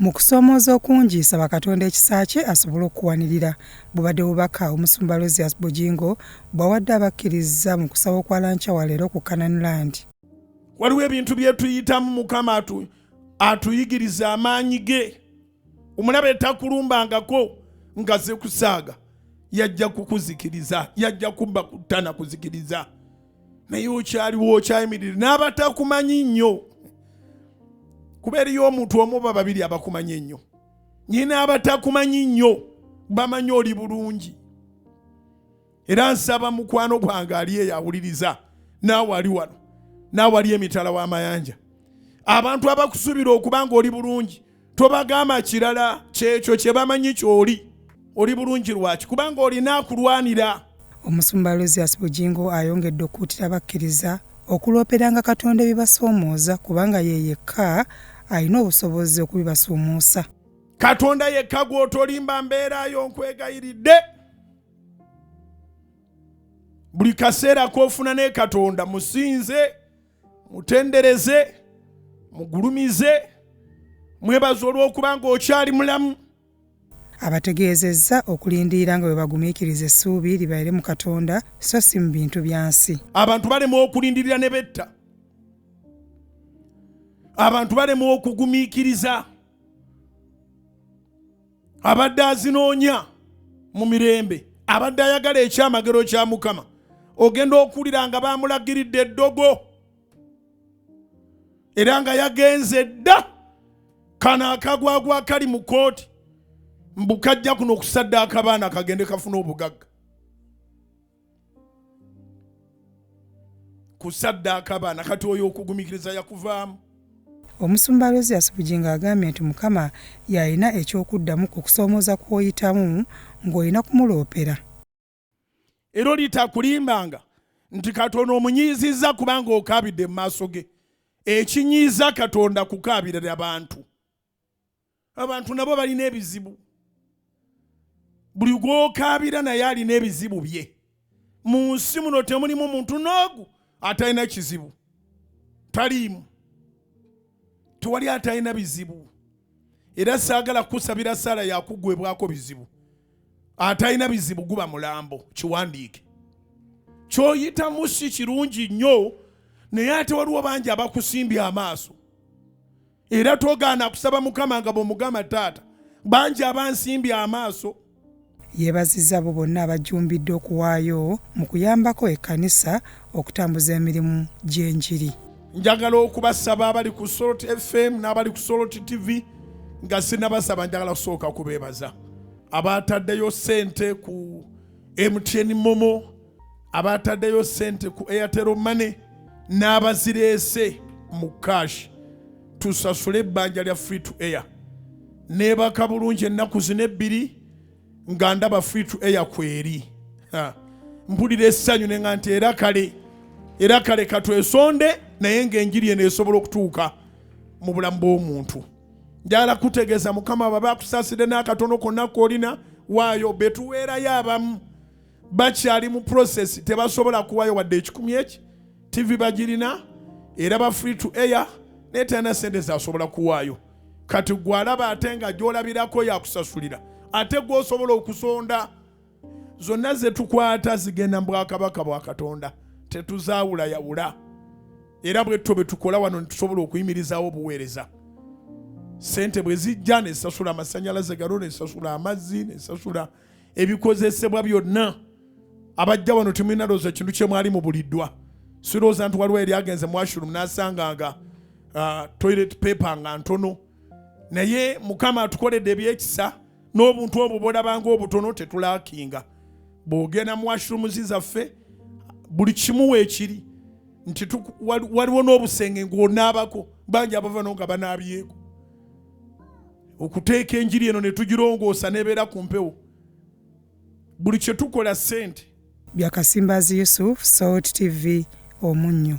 Mu kusomooza okungi saba Katonda ekisa kye asobole okuwanirira bubadde bubaka omusumba Rosias Bujingo bwawadde abakkiriza mu kusaba okwalanca waleero ku Canaan Land. Waliwo ebintu bye tuyitamu Mukama atuyigiriza amaanyi ge. Omulabe takulumbangako nga ze kusaaga yajja kukuzikiriza, yajja kubba kutana kuzikiriza. Naye okyaliwo okyayimirira n'abatakumanyi nnyo. Kuba eriyo omuntu omu oba babiri abakumanyi ennyo. Nyina abatakumanyi nnyo bamanyi oli bulungi. Era nsaba mukwano gwange ali eyo awuliriza naawe ali wano naawe ali emitala w'amayanja. Abantu abakusubira okuba nga oli bulungi tobagamba kirala kyekyo kye bamanyi ky'oli. Oli bulungi lwaki? Kubanga olina akulwanira. Omusumba Rosias Bujingo ayongedde okuutira abakkiriza okulooperanga Katonda ebibasoomooza kubanga ye yekka alina obusobozi okubibasuumuusa. Katonda yekka gw'otolimba mbeerayo nkwegayiridde. Buli kaseera k'ofuna ne Katonda musinze, mutendereze, mugulumize, mwebaze olw'okuba ng'okyali mulamu. Abategeezezza okulindirira nga bwe bagumiikiriza essuubi libeere mu Katonda so si mu bintu bya nsi. Abantu balema okulindirira ne betta. Abantu balema okugumiikiriza. Abadde azinoonya mu mirembe, abadde ayagala ekyamagero kya Mukama, ogenda okuwulira nga baamulagiridde eddogo era nga yagenze dda kana akagwagwa akali mu kooti mbukajja kuno okusaddaaka abaana kagende kafuna obugagga. Kusaddaaka abaana kati oyo okugumikiriza yakuvaamu. Omusumba Rosias Bujingo agambye nti Mukama yalina ekyokuddamu ku kusoomooza kw'oyitamu ng'olina kumuloopera. Era olitakulimbanga nti Katonda omunyiizizza kubanga okaabidde mu maaso ge. Ekinyiiza Katonda kukaabirira abantu. Abantu nabo balina ebizibu. Buli gw'okaabira naye alina ebizibu bye. Mu nsi muno temulimu muntu n'ogu atalina kizibu. Taliimu. Tewali atalina bizibu. Era saagala kusabira essaala yakugwebwako bizibu. Atalina bizibu guba mulambo, kiwandiike. Ky'oyitamu si kirungi nnyo, naye ate waliwo bangi abakusimbye amaaso. Era togaana kusaba Mukama nga bw'omugamba taata, bangi abansimbye amaaso. Yeebazizza abo bonna abajjumbidde okuwaayo mu kuyambako ekkanisa okutambuza emirimu gy'enjiri. Njagala okubasaba abali ku Soloti FM n'abali ku Soloti TV nga sinnabasaba njagala kusooka kubeebaza. Abataddeyo ssente ku MTN Momo, abataddeyo ssente ku Airtel Money n'abazireese mu cash. Tusasule ebbanja lya free to air. Neebaka bulungi ennaku zino ebbiri nga ndaba free to air kweri. Mpulira essanyu ne nga nti era kale katwesonde naye ng'enjiri eno esobola okutuuka mu bulamu bw'omuntu. Njagala kutegeeza Mukama baba akusaasidde n'akatono konna k'olina waayo betuweerayo abamu bakyali mu process tebasobola kuwaayo wadde ekikumi eki. TV bagirina era ba free to air naye tena ssente zasobola kuwaayo. Kati gw'alaba ate nga gy'olabirako yakusasulira ate gw'osobola okusonda. Zonna ze tukwata zigenda mu bwakabaka bwa Katonda. Tetuzaawula yawula. Era bwetto bwe tukola wano tusobola okuyimirizaawo obuweereza. Ssente bwe zijja ne sasula amasannyalaze galo ne sasula amazzi ne sasula ebikozesebwa byonna. Abajja wano temulina looza ekintu kye mwali mubuliddwa. Sirooza nti waliwo eri agenze mu washroom n'asanga nga toilet paper nga ntono. Naye Mukama atukoledde ebyekisa n'obuntu obwo bw'olabanga obutono tetulaakinga. Bw'ogenda mu washroom zaffe buli kimu weekiri nti waliwo n'obusenge ng'onaabako bangi abava no nga banaabyeko. Okuteeka enjiri eno ne tugirongoosa n'ebeera ku mpewo. Buli kye tukola ssente. Byakasimbazi Yusuf, Salt TV, Omunnyo.